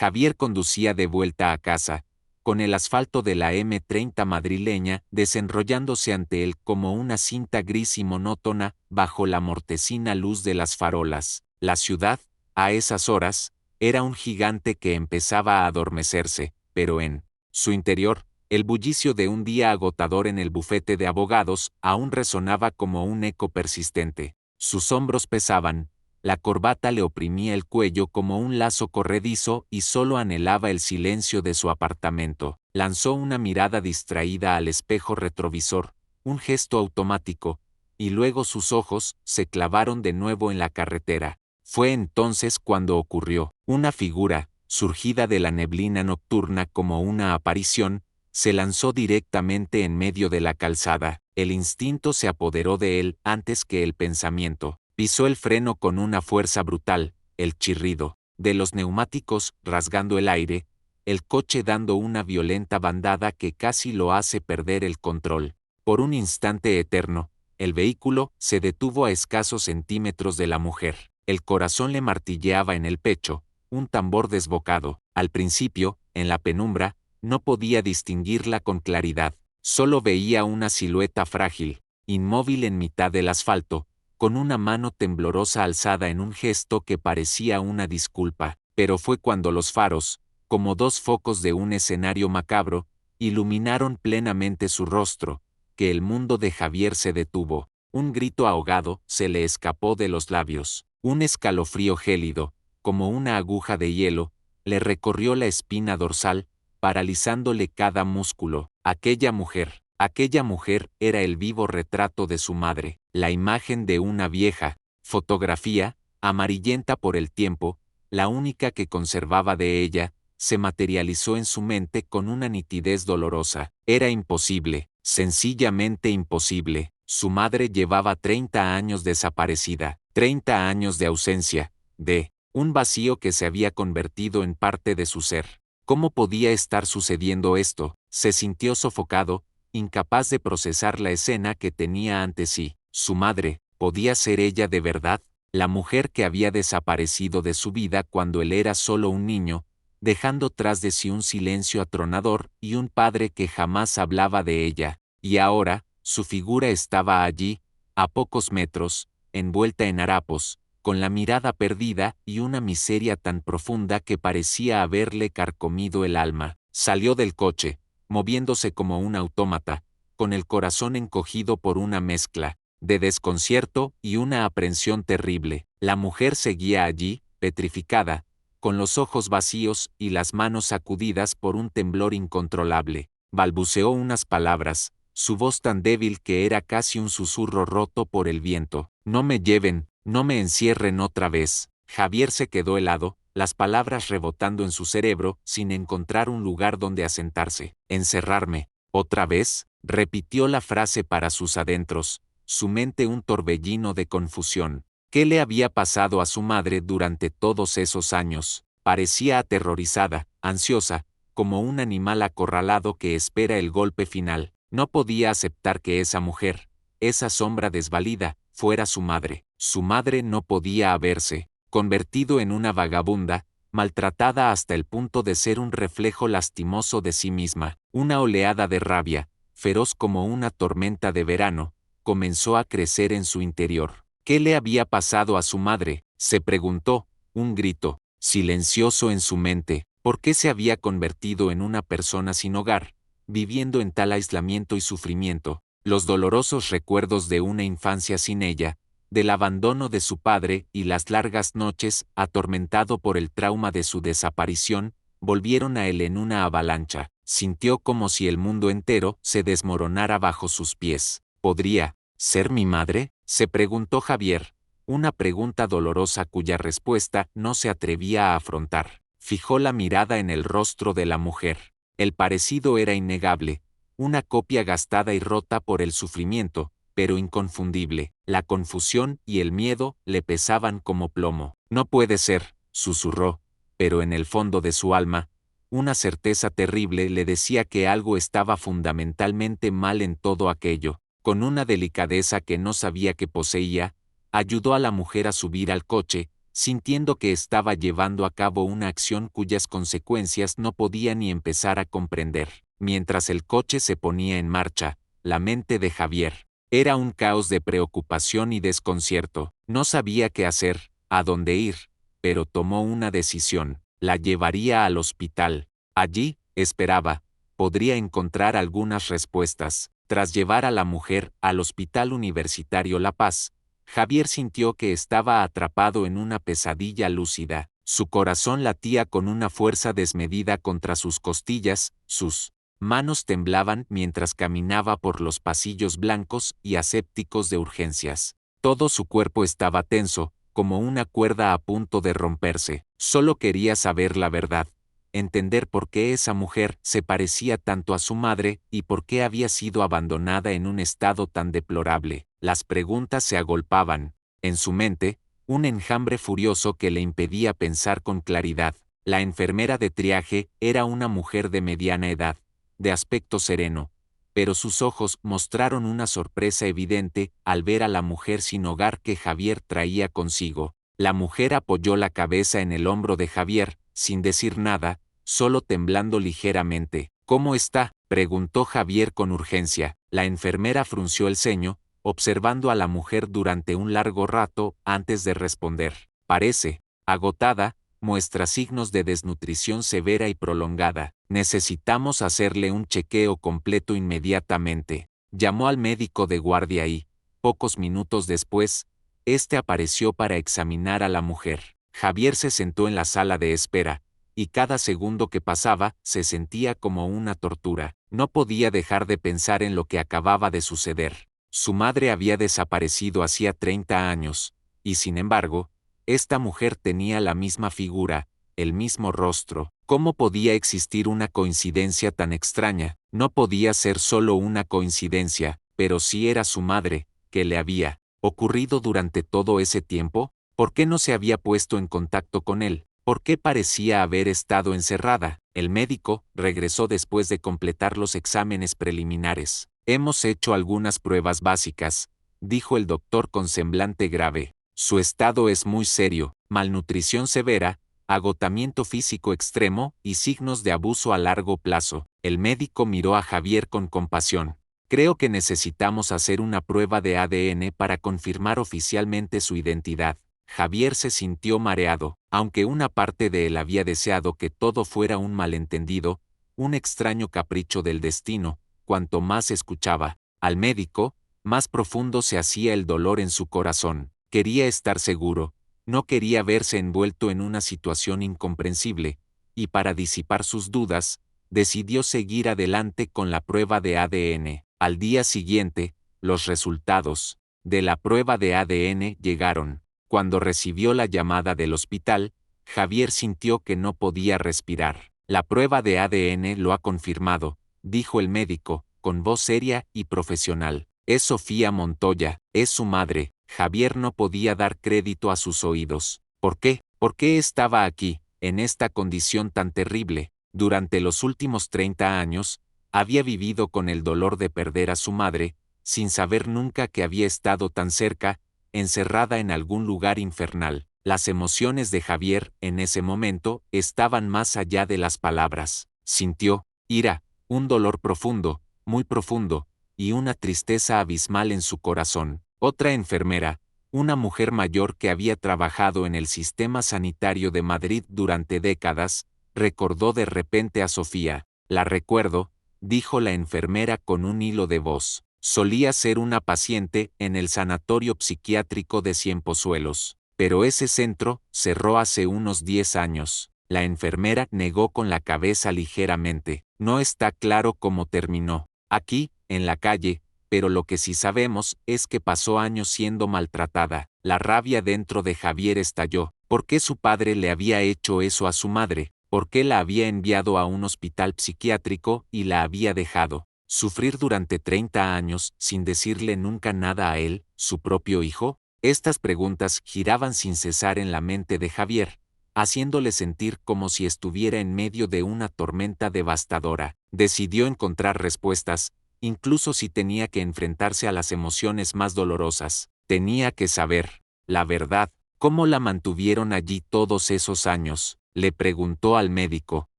Javier conducía de vuelta a casa, con el asfalto de la M30 madrileña desenrollándose ante él como una cinta gris y monótona bajo la mortecina luz de las farolas. La ciudad, a esas horas, era un gigante que empezaba a adormecerse, pero en su interior, el bullicio de un día agotador en el bufete de abogados aún resonaba como un eco persistente. Sus hombros pesaban, la corbata le oprimía el cuello como un lazo corredizo y solo anhelaba el silencio de su apartamento. Lanzó una mirada distraída al espejo retrovisor, un gesto automático, y luego sus ojos se clavaron de nuevo en la carretera. Fue entonces cuando ocurrió. Una figura, surgida de la neblina nocturna como una aparición, se lanzó directamente en medio de la calzada. El instinto se apoderó de él antes que el pensamiento. Pisó el freno con una fuerza brutal, el chirrido de los neumáticos rasgando el aire, el coche dando una violenta bandada que casi lo hace perder el control. Por un instante eterno, el vehículo se detuvo a escasos centímetros de la mujer. El corazón le martilleaba en el pecho, un tambor desbocado. Al principio, en la penumbra, no podía distinguirla con claridad. Solo veía una silueta frágil, inmóvil en mitad del asfalto, con una mano temblorosa alzada en un gesto que parecía una disculpa. Pero fue cuando los faros, como dos focos de un escenario macabro, iluminaron plenamente su rostro, que el mundo de Javier se detuvo. Un grito ahogado se le escapó de los labios. Un escalofrío gélido, como una aguja de hielo, le recorrió la espina dorsal, paralizándole cada músculo. Aquella mujer era el vivo retrato de su madre, la imagen de una vieja fotografía, amarillenta por el tiempo, la única que conservaba de ella, se materializó en su mente con una nitidez dolorosa. Era imposible, sencillamente imposible. Su madre llevaba 30 años desaparecida, 30 años de ausencia, de un vacío que se había convertido en parte de su ser. ¿Cómo podía estar sucediendo esto? Se sintió sofocado, incapaz de procesar la escena que tenía ante sí. Su madre, ¿podía ser ella de verdad? La mujer que había desaparecido de su vida cuando él era solo un niño, dejando tras de sí un silencio atronador y un padre que jamás hablaba de ella. Y ahora, su figura estaba allí, a pocos metros, envuelta en harapos, con la mirada perdida y una miseria tan profunda que parecía haberle carcomido el alma. Salió del coche, moviéndose como un autómata, con el corazón encogido por una mezcla de desconcierto y una aprensión terrible. La mujer seguía allí, petrificada, con los ojos vacíos y las manos sacudidas por un temblor incontrolable. Balbuceó unas palabras, su voz tan débil que era casi un susurro roto por el viento. No me lleven, no me encierren otra vez. Javier se quedó helado, las palabras rebotando en su cerebro, sin encontrar un lugar donde asentarse. ¿Encerrarme? ¿Otra vez? Repitió la frase para sus adentros, su mente un torbellino de confusión. ¿Qué le había pasado a su madre durante todos esos años? Parecía aterrorizada, ansiosa, como un animal acorralado que espera el golpe final. No podía aceptar que esa mujer, esa sombra desvalida, fuera su madre. Su madre no podía haberse convertido en una vagabunda, maltratada hasta el punto de ser un reflejo lastimoso de sí misma. Una oleada de rabia, feroz como una tormenta de verano, comenzó a crecer en su interior. ¿Qué le había pasado a su madre?, se preguntó, un grito, silencioso en su mente. ¿Por qué se había convertido en una persona sin hogar, viviendo en tal aislamiento y sufrimiento? Los dolorosos recuerdos de una infancia sin ella, del abandono de su padre y las largas noches, atormentado por el trauma de su desaparición, volvieron a él en una avalancha. Sintió como si el mundo entero se desmoronara bajo sus pies. ¿Podría ser mi madre?, se preguntó Javier, una pregunta dolorosa cuya respuesta no se atrevía a afrontar. Fijó la mirada en el rostro de la mujer. El parecido era innegable, una copia gastada y rota por el sufrimiento, pero inconfundible. La confusión y el miedo le pesaban como plomo. No puede ser, susurró, pero en el fondo de su alma, una certeza terrible le decía que algo estaba fundamentalmente mal en todo aquello. Con una delicadeza que no sabía que poseía, ayudó a la mujer a subir al coche, sintiendo que estaba llevando a cabo una acción cuyas consecuencias no podía ni empezar a comprender. Mientras el coche se ponía en marcha, la mente de Javier era un caos de preocupación y desconcierto. No sabía qué hacer, a dónde ir, pero tomó una decisión: la llevaría al hospital. Allí, esperaba, podría encontrar algunas respuestas. Tras llevar a la mujer al Hospital Universitario La Paz, Javier sintió que estaba atrapado en una pesadilla lúcida. Su corazón latía con una fuerza desmedida contra sus costillas, sus manos temblaban mientras caminaba por los pasillos blancos y asépticos de urgencias. Todo su cuerpo estaba tenso, como una cuerda a punto de romperse. Solo quería saber la verdad, entender por qué esa mujer se parecía tanto a su madre y por qué había sido abandonada en un estado tan deplorable. Las preguntas se agolpaban en su mente, un enjambre furioso que le impedía pensar con claridad. La enfermera de triaje era una mujer de mediana edad, de aspecto sereno, pero sus ojos mostraron una sorpresa evidente al ver a la mujer sin hogar que Javier traía consigo. La mujer apoyó la cabeza en el hombro de Javier, sin decir nada, solo temblando ligeramente. ¿Cómo está?, preguntó Javier con urgencia. La enfermera frunció el ceño, observando a la mujer durante un largo rato antes de responder. Parece agotada, muestra signos de desnutrición severa y prolongada. Necesitamos hacerle un chequeo completo inmediatamente. Llamó al médico de guardia y, pocos minutos después, este apareció para examinar a la mujer. Javier se sentó en la sala de espera, y cada segundo que pasaba se sentía como una tortura. No podía dejar de pensar en lo que acababa de suceder. Su madre había desaparecido hacía 30 años, y sin embargo, esta mujer tenía la misma figura, el mismo rostro. ¿Cómo podía existir una coincidencia tan extraña? No podía ser solo una coincidencia, pero sí era su madre, que le había ocurrido durante todo ese tiempo. ¿Por qué no se había puesto en contacto con él? ¿Por qué parecía haber estado encerrada? El médico regresó después de completar los exámenes preliminares. Hemos hecho algunas pruebas básicas, dijo el doctor con semblante grave. Su estado es muy serio: malnutrición severa, agotamiento físico extremo y signos de abuso a largo plazo. El médico miró a Javier con compasión. Creo que necesitamos hacer una prueba de ADN para confirmar oficialmente su identidad. Javier se sintió mareado, aunque una parte de él había deseado que todo fuera un malentendido, un extraño capricho del destino. Cuanto más escuchaba al médico, más profundo se hacía el dolor en su corazón. Quería estar seguro, no quería verse envuelto en una situación incomprensible, y para disipar sus dudas, decidió seguir adelante con la prueba de ADN. Al día siguiente, los resultados de la prueba de ADN llegaron. Cuando recibió la llamada del hospital, Javier sintió que no podía respirar. La prueba de ADN lo ha confirmado, dijo el médico, con voz seria y profesional. Es Sofía Montoya, es su madre. Javier no podía dar crédito a sus oídos. ¿Por qué? ¿Por qué estaba aquí, en esta condición tan terrible? Durante los últimos 30 años, había vivido con el dolor de perder a su madre, sin saber nunca que había estado tan cerca, encerrada en algún lugar infernal. Las emociones de Javier, en ese momento, estaban más allá de las palabras. Sintió ira, un dolor profundo, muy profundo, y una tristeza abismal en su corazón. Otra enfermera, una mujer mayor que había trabajado en el sistema sanitario de Madrid durante décadas, recordó de repente a Sofía. La recuerdo, dijo la enfermera con un hilo de voz. Solía ser una paciente en el sanatorio psiquiátrico de Ciempozuelos, pero ese centro cerró hace unos 10 años. La enfermera negó con la cabeza ligeramente. No está claro cómo terminó. Aquí, en la calle, pero lo que sí sabemos es que pasó años siendo maltratada. La rabia dentro de Javier estalló. ¿Por qué su padre le había hecho eso a su madre? ¿Por qué la había enviado a un hospital psiquiátrico y la había dejado sufrir durante 30 años sin decirle nunca nada a él, su propio hijo? Estas preguntas giraban sin cesar en la mente de Javier, haciéndole sentir como si estuviera en medio de una tormenta devastadora. Decidió encontrar respuestas, incluso si tenía que enfrentarse a las emociones más dolorosas. Tenía que saber la verdad. ¿Cómo la mantuvieron allí todos esos años?, le preguntó al médico.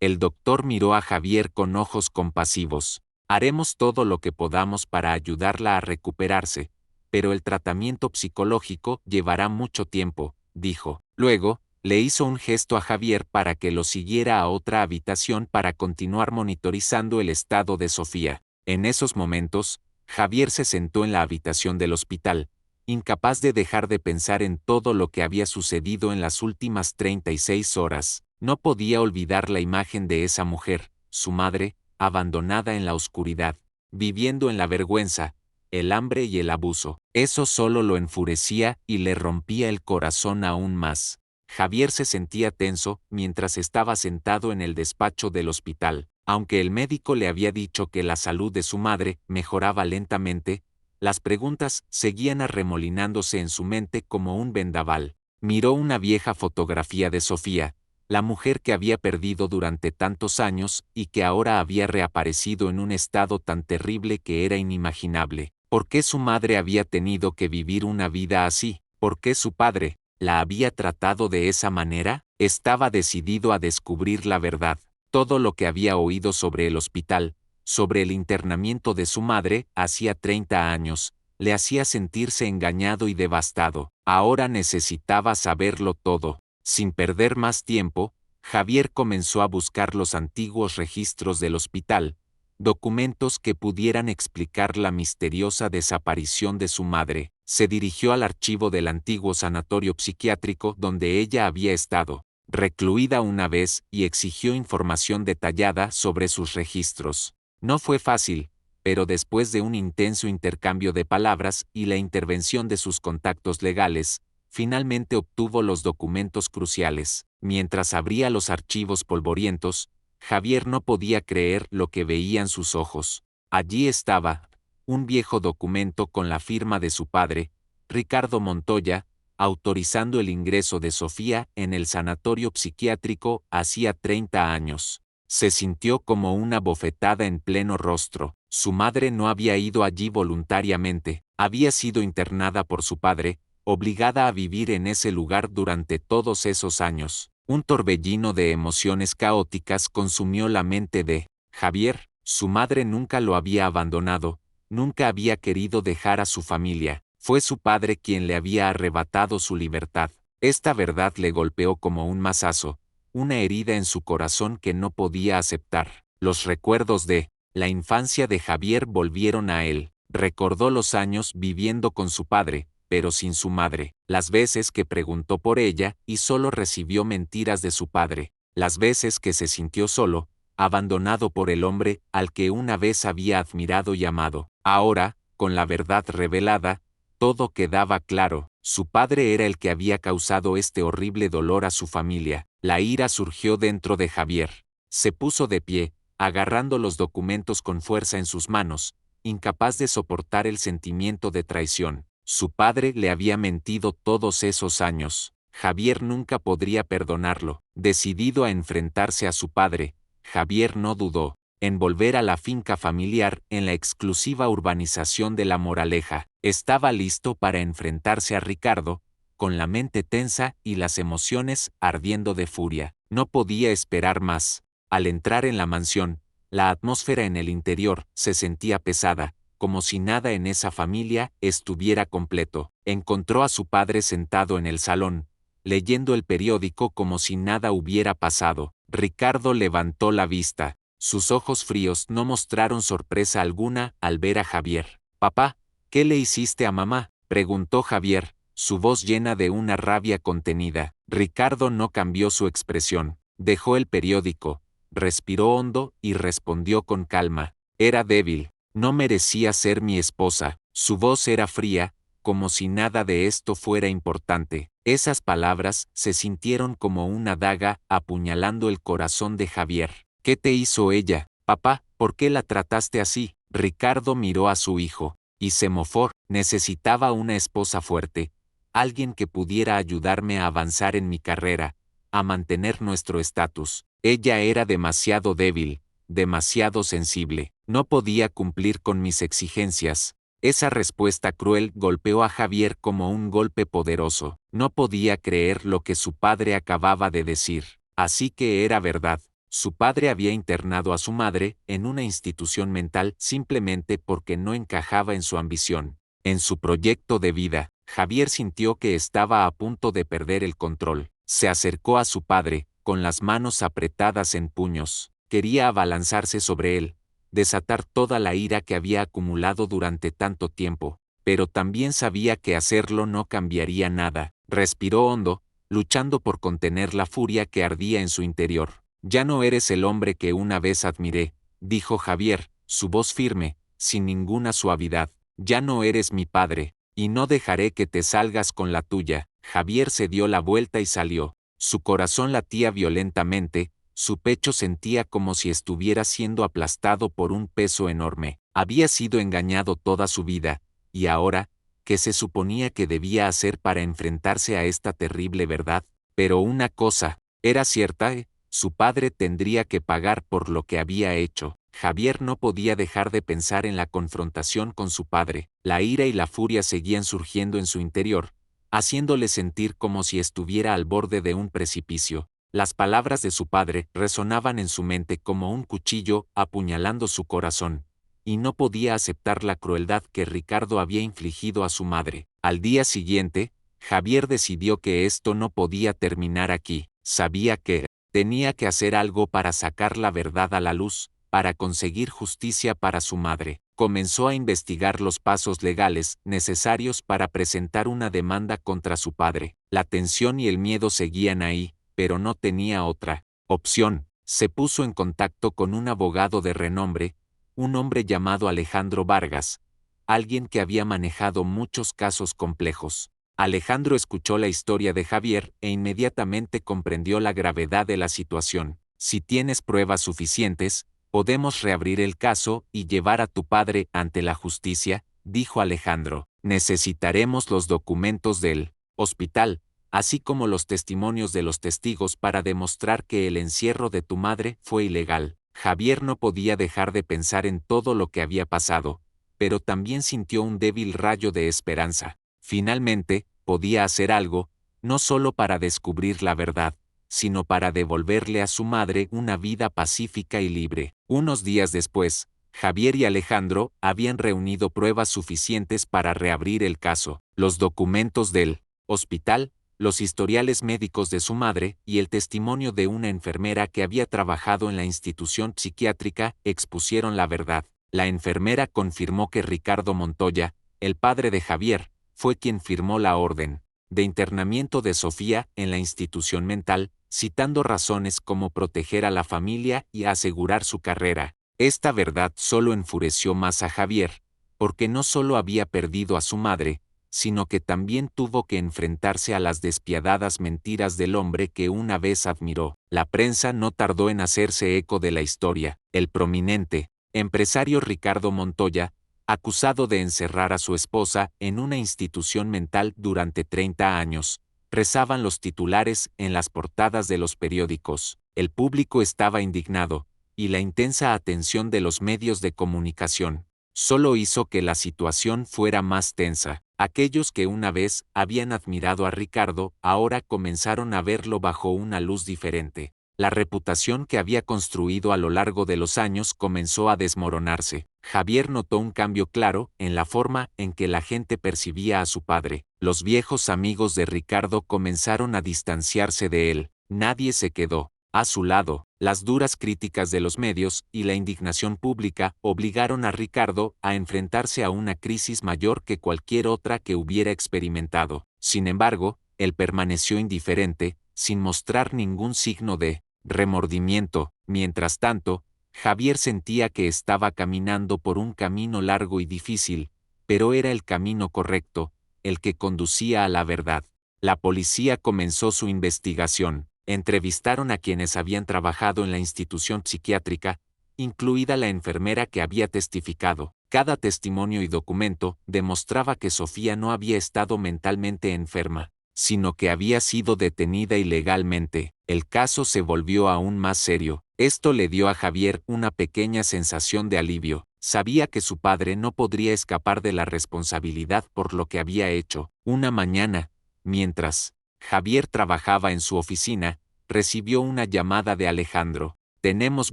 El doctor miró a Javier con ojos compasivos. Haremos todo lo que podamos para ayudarla a recuperarse, pero el tratamiento psicológico llevará mucho tiempo, dijo. Luego, le hizo un gesto a Javier para que lo siguiera a otra habitación para continuar monitorizando el estado de Sofía. En esos momentos, Javier se sentó en la habitación del hospital, incapaz de dejar de pensar en todo lo que había sucedido en las últimas 36 horas. No podía olvidar la imagen de esa mujer, su madre, abandonada en la oscuridad, viviendo en la vergüenza, el hambre y el abuso. Eso solo lo enfurecía y le rompía el corazón aún más. Javier se sentía tenso mientras estaba sentado en el despacho del hospital. Aunque el médico le había dicho que la salud de su madre mejoraba lentamente, las preguntas seguían arremolinándose en su mente como un vendaval. Miró una vieja fotografía de Sofía, la mujer que había perdido durante tantos años y que ahora había reaparecido en un estado tan terrible que era inimaginable. ¿Por qué su madre había tenido que vivir una vida así? ¿Por qué su padre la había tratado de esa manera? Estaba decidido a descubrir la verdad. Todo lo que había oído sobre el hospital, sobre el internamiento de su madre, hacía 30 años, le hacía sentirse engañado y devastado. Ahora necesitaba saberlo todo. Sin perder más tiempo, Javier comenzó a buscar los antiguos registros del hospital, documentos que pudieran explicar la misteriosa desaparición de su madre. Se dirigió al archivo del antiguo sanatorio psiquiátrico donde ella había estado recluida una vez y exigió información detallada sobre sus registros. No fue fácil, pero después de un intenso intercambio de palabras y la intervención de sus contactos legales, finalmente obtuvo los documentos cruciales. Mientras abría los archivos polvorientos, Javier no podía creer lo que veían sus ojos. Allí estaba, un viejo documento con la firma de su padre, Ricardo Montoya, autorizando el ingreso de Sofía en el sanatorio psiquiátrico hacía 30 años. Se sintió como una bofetada en pleno rostro. Su madre no había ido allí voluntariamente, había sido internada por su padre, obligada a vivir en ese lugar durante todos esos años. Un torbellino de emociones caóticas consumió la mente de Javier. Su madre nunca lo había abandonado, nunca había querido dejar a su familia. Fue su padre quien le había arrebatado su libertad. Esta verdad le golpeó como un mazazo, una herida en su corazón que no podía aceptar. Los recuerdos de la infancia de Javier volvieron a él. Recordó los años viviendo con su padre, pero sin su madre, las veces que preguntó por ella y solo recibió mentiras de su padre, las veces que se sintió solo, abandonado por el hombre al que una vez había admirado y amado. Ahora, con la verdad revelada, todo quedaba claro. Su padre era el que había causado este horrible dolor a su familia. La ira surgió dentro de Javier. Se puso de pie, agarrando los documentos con fuerza en sus manos, incapaz de soportar el sentimiento de traición. Su padre le había mentido todos esos años. Javier nunca podría perdonarlo. Decidido a enfrentarse a su padre, Javier no dudó en volver a la finca familiar en la exclusiva urbanización de La Moraleja. Estaba listo para enfrentarse a Ricardo, con la mente tensa y las emociones ardiendo de furia. No podía esperar más. Al entrar en la mansión, la atmósfera en el interior se sentía pesada, como si nada en esa familia estuviera completo. Encontró a su padre sentado en el salón, leyendo el periódico como si nada hubiera pasado. Ricardo levantó la vista. Sus ojos fríos no mostraron sorpresa alguna al ver a Javier. «Papá, ¿qué le hiciste a mamá?», preguntó Javier, su voz llena de una rabia contenida. Ricardo no cambió su expresión. Dejó el periódico, respiró hondo y respondió con calma. «Era débil, no merecía ser mi esposa». Su voz era fría, como si nada de esto fuera importante. Esas palabras se sintieron como una daga apuñalando el corazón de Javier. «¿Qué te hizo ella, papá? ¿Por qué la trataste así?». Ricardo miró a su hijo, y se mofó. «Necesitaba una esposa fuerte, alguien que pudiera ayudarme a avanzar en mi carrera, a mantener nuestro estatus. Ella era demasiado débil, demasiado sensible. No podía cumplir con mis exigencias, Esa respuesta cruel golpeó a Javier como un golpe poderoso. No podía creer lo que su padre acababa de decir. Así que era verdad. Su padre había internado a su madre en una institución mental simplemente porque no encajaba en su ambición, en su proyecto de vida. Javier sintió que estaba a punto de perder el control. Se acercó a su padre, con las manos apretadas en puños. Quería abalanzarse sobre él, desatar toda la ira que había acumulado durante tanto tiempo, pero también sabía que hacerlo no cambiaría nada. Respiró hondo, luchando por contener la furia que ardía en su interior. Ya no eres el hombre que una vez admiré, dijo Javier, su voz firme, sin ninguna suavidad. Ya no eres mi padre, y no dejaré que te salgas con la tuya. Javier se dio la vuelta y salió. Su corazón latía violentamente, su pecho sentía como si estuviera siendo aplastado por un peso enorme. Había sido engañado toda su vida, y ahora, ¿qué se suponía que debía hacer para enfrentarse a esta terrible verdad? Pero una cosa era cierta, su padre tendría que pagar por lo que había hecho. Javier no podía dejar de pensar en la confrontación con su padre. La ira y la furia seguían surgiendo en su interior, haciéndole sentir como si estuviera al borde de un precipicio. Las palabras de su padre resonaban en su mente como un cuchillo apuñalando su corazón, y no podía aceptar la crueldad que Ricardo había infligido a su madre. Al día siguiente, Javier decidió que esto no podía terminar aquí. Sabía que tenía que hacer algo para sacar la verdad a la luz, para conseguir justicia para su madre. Comenzó a investigar los pasos legales necesarios para presentar una demanda contra su padre. La tensión y el miedo seguían ahí, pero no tenía otra opción. Se puso en contacto con un abogado de renombre, un hombre llamado Alejandro Vargas, alguien que había manejado muchos casos complejos. Alejandro escuchó la historia de Javier e inmediatamente comprendió la gravedad de la situación. Si tienes pruebas suficientes, podemos reabrir el caso y llevar a tu padre ante la justicia, dijo Alejandro. Necesitaremos los documentos del hospital, así como los testimonios de los testigos para demostrar que el encierro de tu madre fue ilegal. Javier no podía dejar de pensar en todo lo que había pasado, pero también sintió un débil rayo de esperanza. Finalmente, podía hacer algo, no solo para descubrir la verdad, sino para devolverle a su madre una vida pacífica y libre. Unos días después, Javier y Alejandro habían reunido pruebas suficientes para reabrir el caso. Los documentos del hospital, los historiales médicos de su madre y el testimonio de una enfermera que había trabajado en la institución psiquiátrica expusieron la verdad. La enfermera confirmó que Ricardo Montoya, el padre de Javier, fue quien firmó la orden de internamiento de Sofía en la institución mental, citando razones como proteger a la familia y asegurar su carrera. Esta verdad solo enfureció más a Javier, porque no solo había perdido a su madre, sino que también tuvo que enfrentarse a las despiadadas mentiras del hombre que una vez admiró. La prensa no tardó en hacerse eco de la historia. El prominente empresario Ricardo Montoya, acusado de encerrar a su esposa en una institución mental durante 30 años, rezaban los titulares en las portadas de los periódicos. El público estaba indignado, y la intensa atención de los medios de comunicación solo hizo que la situación fuera más tensa. Aquellos que una vez habían admirado a Ricardo ahora comenzaron a verlo bajo una luz diferente. La reputación que había construido a lo largo de los años comenzó a desmoronarse. Javier notó un cambio claro en la forma en que la gente percibía a su padre. Los viejos amigos de Ricardo comenzaron a distanciarse de él. Nadie se quedó a su lado. Las duras críticas de los medios y la indignación pública obligaron a Ricardo a enfrentarse a una crisis mayor que cualquier otra que hubiera experimentado. Sin embargo, él permaneció indiferente, sin mostrar ningún signo de remordimiento. Mientras tanto, Javier sentía que estaba caminando por un camino largo y difícil, pero era el camino correcto, el que conducía a la verdad. La policía comenzó su investigación. Entrevistaron a quienes habían trabajado en la institución psiquiátrica, incluida la enfermera que había testificado. Cada testimonio y documento demostraba que Sofía no había estado mentalmente enferma, sino que había sido detenida ilegalmente. El caso se volvió aún más serio. Esto le dio a Javier una pequeña sensación de alivio. Sabía que su padre no podría escapar de la responsabilidad por lo que había hecho. Una mañana, mientras Javier trabajaba en su oficina, recibió una llamada de Alejandro. Tenemos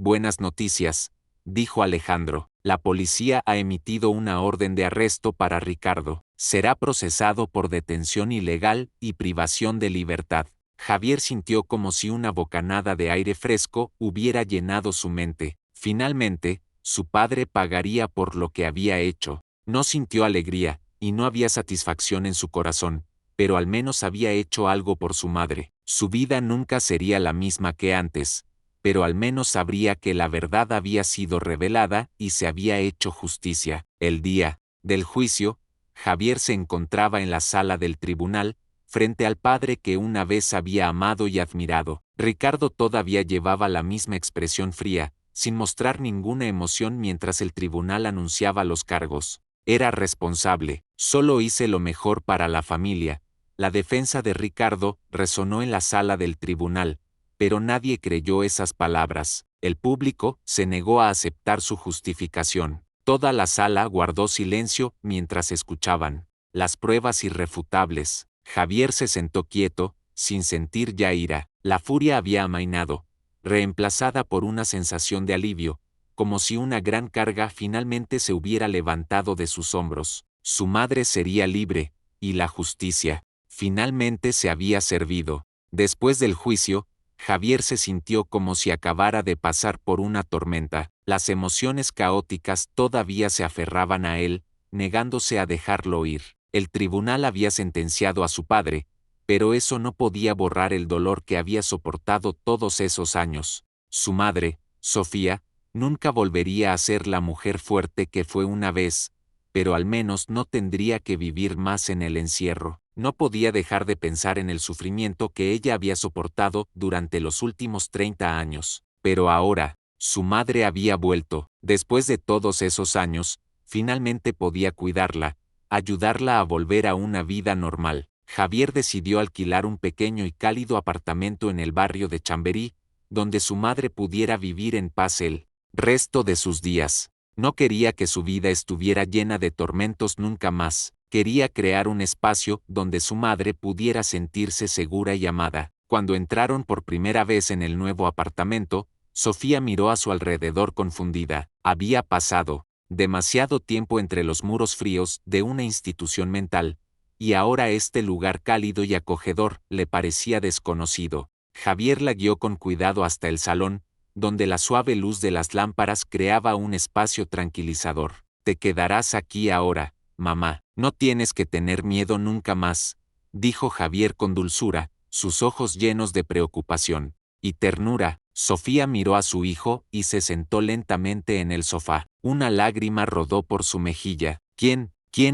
buenas noticias, dijo Alejandro. La policía ha emitido una orden de arresto para Ricardo. Será procesado por detención ilegal y privación de libertad. Javier sintió como si una bocanada de aire fresco hubiera llenado su mente. Finalmente, su padre pagaría por lo que había hecho. No sintió alegría, y no había satisfacción en su corazón, pero al menos había hecho algo por su madre. Su vida nunca sería la misma que antes, pero al menos sabría que la verdad había sido revelada y se había hecho justicia. El día del juicio, Javier se encontraba en la sala del tribunal, frente al padre que una vez había amado y admirado. Ricardo todavía llevaba la misma expresión fría, sin mostrar ninguna emoción mientras el tribunal anunciaba los cargos. Era responsable, solo hice lo mejor para la familia. La defensa de Ricardo resonó en la sala del tribunal, pero nadie creyó esas palabras. El público se negó a aceptar su justificación. Toda la sala guardó silencio mientras escuchaban las pruebas irrefutables. Javier se sentó quieto, sin sentir ya ira. La furia había amainado, reemplazada por una sensación de alivio, como si una gran carga finalmente se hubiera levantado de sus hombros. Su madre sería libre, y la justicia finalmente se había servido. Después del juicio, Javier se sintió como si acabara de pasar por una tormenta. Las emociones caóticas todavía se aferraban a él, negándose a dejarlo ir. El tribunal había sentenciado a su padre, pero eso no podía borrar el dolor que había soportado todos esos años. Su madre, Sofía, nunca volvería a ser la mujer fuerte que fue una vez, pero al menos no tendría que vivir más en el encierro. No podía dejar de pensar en el sufrimiento que ella había soportado durante los últimos 30 años. Pero ahora, su madre había vuelto. Después de todos esos años, finalmente podía cuidarla, ayudarla a volver a una vida normal. Javier decidió alquilar un pequeño y cálido apartamento en el barrio de Chamberí, donde su madre pudiera vivir en paz el resto de sus días. No quería que su vida estuviera llena de tormentos nunca más. Quería crear un espacio donde su madre pudiera sentirse segura y amada. Cuando entraron por primera vez en el nuevo apartamento, Sofía miró a su alrededor confundida. Había pasado demasiado tiempo entre los muros fríos de una institución mental, y ahora este lugar cálido y acogedor le parecía desconocido. Javier la guió con cuidado hasta el salón, donde la suave luz de las lámparas creaba un espacio tranquilizador. Te quedarás aquí ahora, mamá. No tienes que tener miedo nunca más, dijo Javier con dulzura, sus ojos llenos de preocupación y ternura. Sofía miró a su hijo y se sentó lentamente en el sofá. Una lágrima rodó por su mejilla. ¿Quién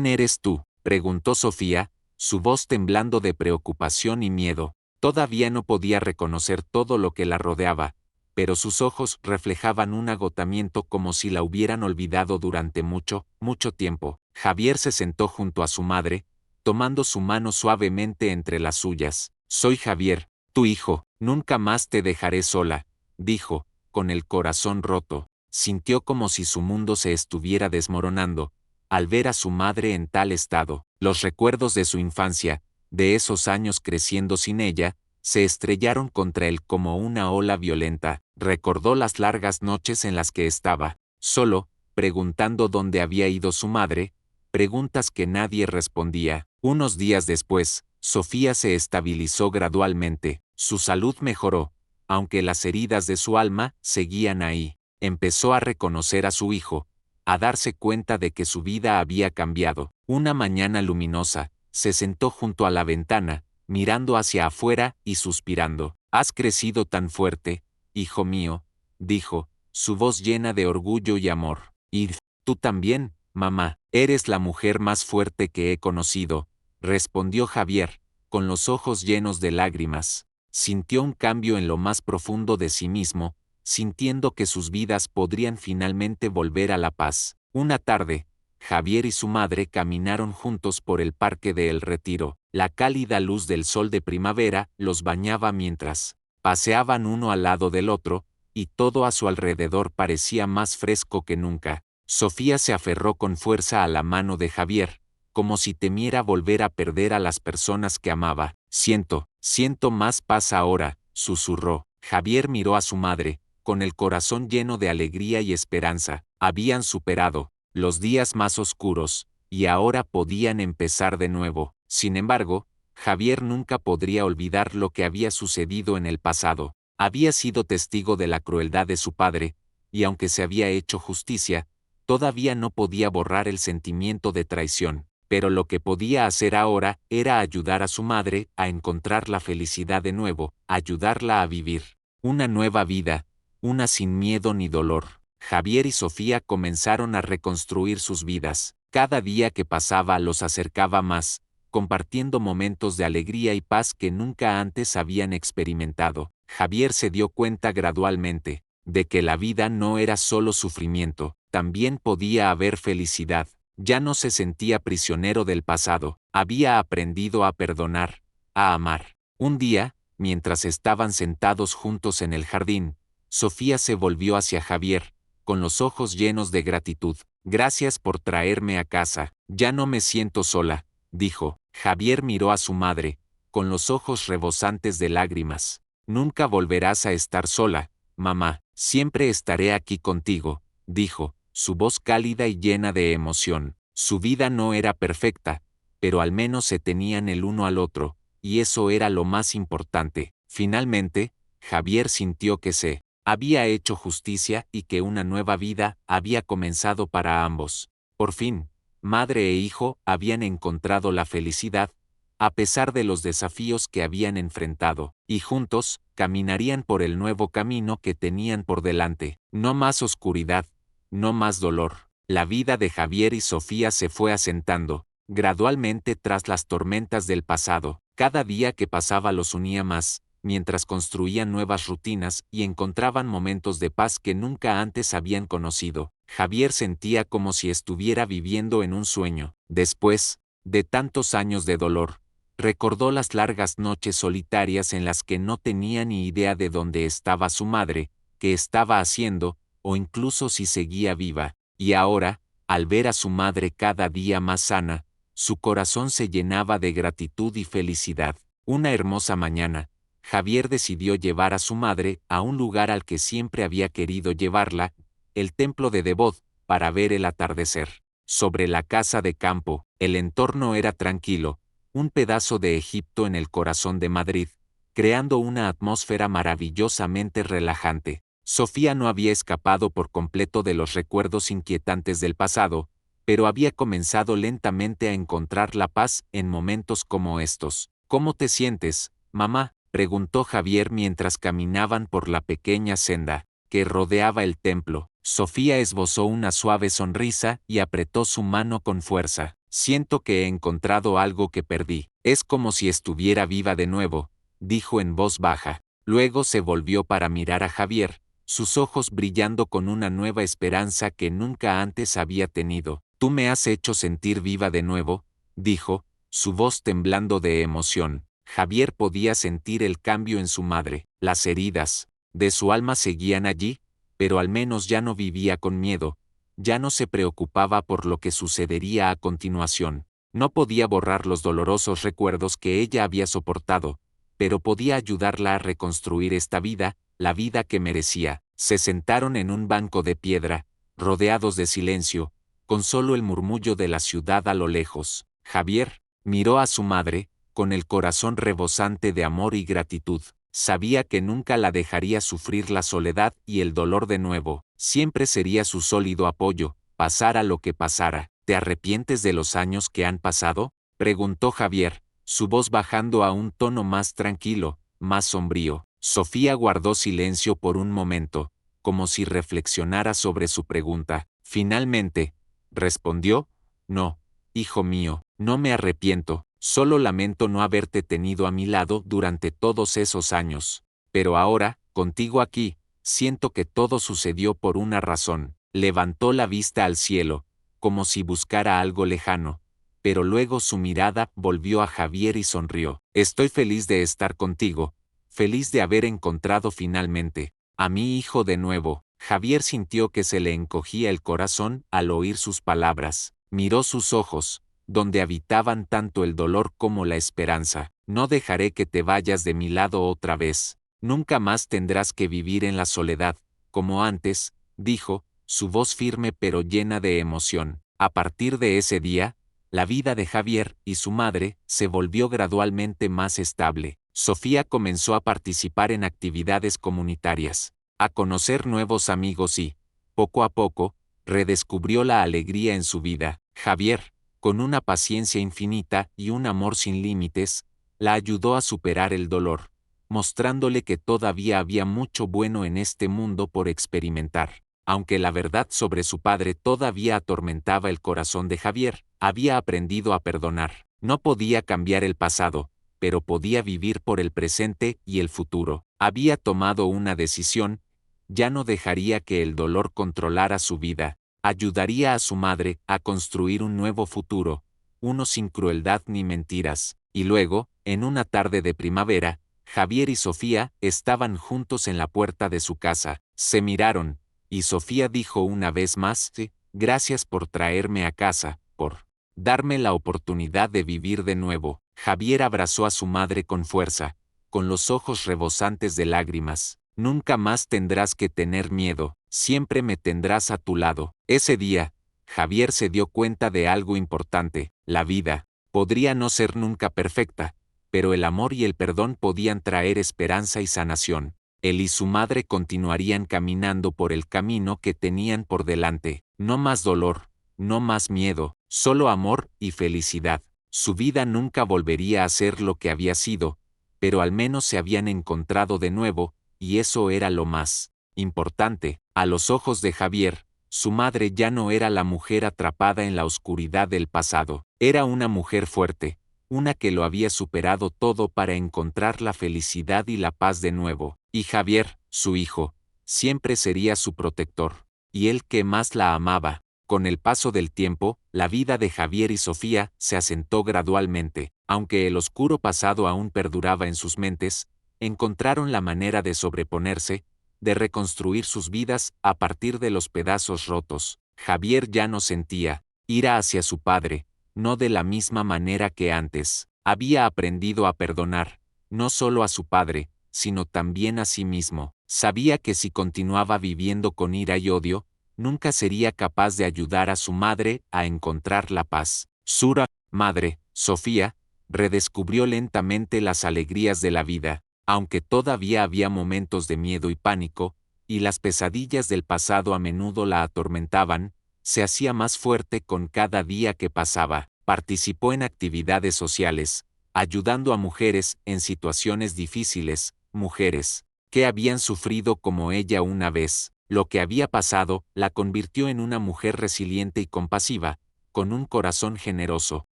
eres tú?, preguntó Sofía, su voz temblando de preocupación y miedo. Todavía no podía reconocer todo lo que la rodeaba, pero sus ojos reflejaban un agotamiento como si la hubieran olvidado durante mucho tiempo. Javier se sentó junto a su madre, tomando su mano suavemente entre las suyas. Soy Javier, tu hijo, nunca más te dejaré sola, dijo, con el corazón roto. Sintió como si su mundo se estuviera desmoronando, al ver a su madre en tal estado. Los recuerdos de su infancia, de esos años creciendo sin ella, se estrellaron contra él como una ola violenta. Recordó las largas noches en las que estaba solo, preguntando dónde había ido su madre, preguntas que nadie respondía. Unos días después, Sofía se estabilizó gradualmente, su salud mejoró, aunque las heridas de su alma seguían ahí. Empezó a reconocer a su hijo, a darse cuenta de que su vida había cambiado. Una mañana luminosa, se sentó junto a la ventana, mirando hacia afuera y suspirando. Has crecido tan fuerte, hijo mío, dijo, su voz llena de orgullo y amor. Y tú también, mamá, eres la mujer más fuerte que he conocido, respondió Javier, con los ojos llenos de lágrimas. Sintió un cambio en lo más profundo de sí mismo, sintiendo que sus vidas podrían finalmente volver a la paz. Una tarde, Javier y su madre caminaron juntos por el Parque de El Retiro. La cálida luz del sol de primavera los bañaba mientras paseaban uno al lado del otro, y todo a su alrededor parecía más fresco que nunca. Sofía se aferró con fuerza a la mano de Javier, como si temiera volver a perder a las personas que amaba. Siento más paz ahora, susurró. Javier miró a su madre, con el corazón lleno de alegría y esperanza. Habían superado los días más oscuros, y ahora podían empezar de nuevo. Sin embargo, Javier nunca podría olvidar lo que había sucedido en el pasado. Había sido testigo de la crueldad de su padre, y aunque se había hecho justicia, todavía no podía borrar el sentimiento de traición. Pero lo que podía hacer ahora era ayudar a su madre a encontrar la felicidad de nuevo, ayudarla a vivir una nueva vida, una sin miedo ni dolor. Javier y Sofía comenzaron a reconstruir sus vidas. Cada día que pasaba los acercaba más, compartiendo momentos de alegría y paz que nunca antes habían experimentado. Javier se dio cuenta gradualmente de que la vida no era solo sufrimiento, también podía haber felicidad. Ya no se sentía prisionero del pasado, había aprendido a perdonar, a amar. Un día, mientras estaban sentados juntos en el jardín, Sofía se volvió hacia Javier, con los ojos llenos de gratitud. Gracias por traerme a casa, ya no me siento sola, dijo. Javier miró a su madre, con los ojos rebosantes de lágrimas. Nunca volverás a estar sola, mamá, siempre estaré aquí contigo, dijo, su voz cálida y llena de emoción. Su vida no era perfecta, pero al menos se tenían el uno al otro, y eso era lo más importante. Finalmente, Javier sintió que se había hecho justicia y que una nueva vida había comenzado para ambos. Por fin, madre e hijo habían encontrado la felicidad, a pesar de los desafíos que habían enfrentado, y juntos, caminarían por el nuevo camino que tenían por delante. No más oscuridad, no más dolor. La vida de Javier y Sofía se fue asentando, gradualmente tras las tormentas del pasado. Cada día que pasaba los unía más, mientras construían nuevas rutinas y encontraban momentos de paz que nunca antes habían conocido. Javier sentía como si estuviera viviendo en un sueño. Después de tantos años de dolor, recordó las largas noches solitarias en las que no tenía ni idea de dónde estaba su madre, qué estaba haciendo, o incluso si seguía viva. Y ahora, al ver a su madre cada día más sana, su corazón se llenaba de gratitud y felicidad. Una hermosa mañana, Javier decidió llevar a su madre a un lugar al que siempre había querido llevarla, el templo de Devot, para ver el atardecer. Sobre la casa de campo, el entorno era tranquilo, un pedazo de Egipto en el corazón de Madrid, creando una atmósfera maravillosamente relajante. Sofía no había escapado por completo de los recuerdos inquietantes del pasado, pero había comenzado lentamente a encontrar la paz en momentos como estos. ¿Cómo te sientes, mamá?, preguntó Javier mientras caminaban por la pequeña senda que rodeaba el templo. Sofía esbozó una suave sonrisa y apretó su mano con fuerza. Siento que he encontrado algo que perdí. Es como si estuviera viva de nuevo, dijo en voz baja. Luego se volvió para mirar a Javier, sus ojos brillando con una nueva esperanza que nunca antes había tenido. Tú me has hecho sentir viva de nuevo, dijo, su voz temblando de emoción. Javier podía sentir el cambio en su madre. Las heridas de su alma seguían allí, pero al menos ya no vivía con miedo, ya no se preocupaba por lo que sucedería a continuación. No podía borrar los dolorosos recuerdos que ella había soportado, pero podía ayudarla a reconstruir esta vida, la vida que merecía. Se sentaron en un banco de piedra, rodeados de silencio, con solo el murmullo de la ciudad a lo lejos. Javier miró a su madre, con el corazón rebosante de amor y gratitud. Sabía que nunca la dejaría sufrir la soledad y el dolor de nuevo. Siempre sería su sólido apoyo, pasara lo que pasara. ¿Te arrepientes de los años que han pasado?, preguntó Javier, su voz bajando a un tono más tranquilo, más sombrío. Sofía guardó silencio por un momento, como si reflexionara sobre su pregunta. Finalmente, respondió: no, hijo mío, no me arrepiento. Solo lamento no haberte tenido a mi lado durante todos esos años. Pero ahora, contigo aquí, siento que todo sucedió por una razón. Levantó la vista al cielo, como si buscara algo lejano, pero luego su mirada volvió a Javier y sonrió. Estoy feliz de estar contigo, feliz de haber encontrado finalmente a mi hijo de nuevo. Javier sintió que se le encogía el corazón al oír sus palabras. Miró sus ojos, donde habitaban tanto el dolor como la esperanza. No dejaré que te vayas de mi lado otra vez. Nunca más tendrás que vivir en la soledad, como antes, dijo, su voz firme pero llena de emoción. A partir de ese día, la vida de Javier y su madre se volvió gradualmente más estable. Sofía comenzó a participar en actividades comunitarias, a conocer nuevos amigos y, poco a poco, redescubrió la alegría en su vida. Javier, con una paciencia infinita y un amor sin límites, la ayudó a superar el dolor, mostrándole que todavía había mucho bueno en este mundo por experimentar. Aunque la verdad sobre su padre todavía atormentaba el corazón de Javier, había aprendido a perdonar. No podía cambiar el pasado, pero podía vivir por el presente y el futuro. Había tomado una decisión, ya no dejaría que el dolor controlara su vida. Ayudaría a su madre a construir un nuevo futuro, uno sin crueldad ni mentiras. Y luego, en una tarde de primavera, Javier y Sofía estaban juntos en la puerta de su casa. Se miraron, y Sofía dijo una vez más, sí, gracias por traerme a casa, por darme la oportunidad de vivir de nuevo. Javier abrazó a su madre con fuerza, con los ojos rebosantes de lágrimas. Nunca más tendrás que tener miedo, siempre me tendrás a tu lado. Ese día, Javier se dio cuenta de algo importante: la vida podría no ser nunca perfecta, pero el amor y el perdón podían traer esperanza y sanación. Él y su madre continuarían caminando por el camino que tenían por delante. No más dolor, no más miedo, solo amor y felicidad. Su vida nunca volvería a ser lo que había sido, pero al menos se habían encontrado de nuevo, y eso era lo más importante. A los ojos de Javier, su madre ya no era la mujer atrapada en la oscuridad del pasado. Era una mujer fuerte, una que lo había superado todo para encontrar la felicidad y la paz de nuevo. Y Javier, su hijo, siempre sería su protector, y él que más la amaba. Con el paso del tiempo, la vida de Javier y Sofía se asentó gradualmente. Aunque el oscuro pasado aún perduraba en sus mentes, encontraron la manera de sobreponerse, de reconstruir sus vidas a partir de los pedazos rotos. Javier ya no sentía ira hacia su padre, no de la misma manera que antes. Había aprendido a perdonar, no solo a su padre, sino también a sí mismo. Sabía que si continuaba viviendo con ira y odio, nunca sería capaz de ayudar a su madre a encontrar la paz. Su madre, Sofía, redescubrió lentamente las alegrías de la vida, aunque todavía había momentos de miedo y pánico, y las pesadillas del pasado a menudo la atormentaban. Se hacía más fuerte con cada día que pasaba. Participó en actividades sociales, ayudando a mujeres en situaciones difíciles, mujeres que habían sufrido como ella una vez. Lo que había pasado la convirtió en una mujer resiliente y compasiva, con un corazón generoso.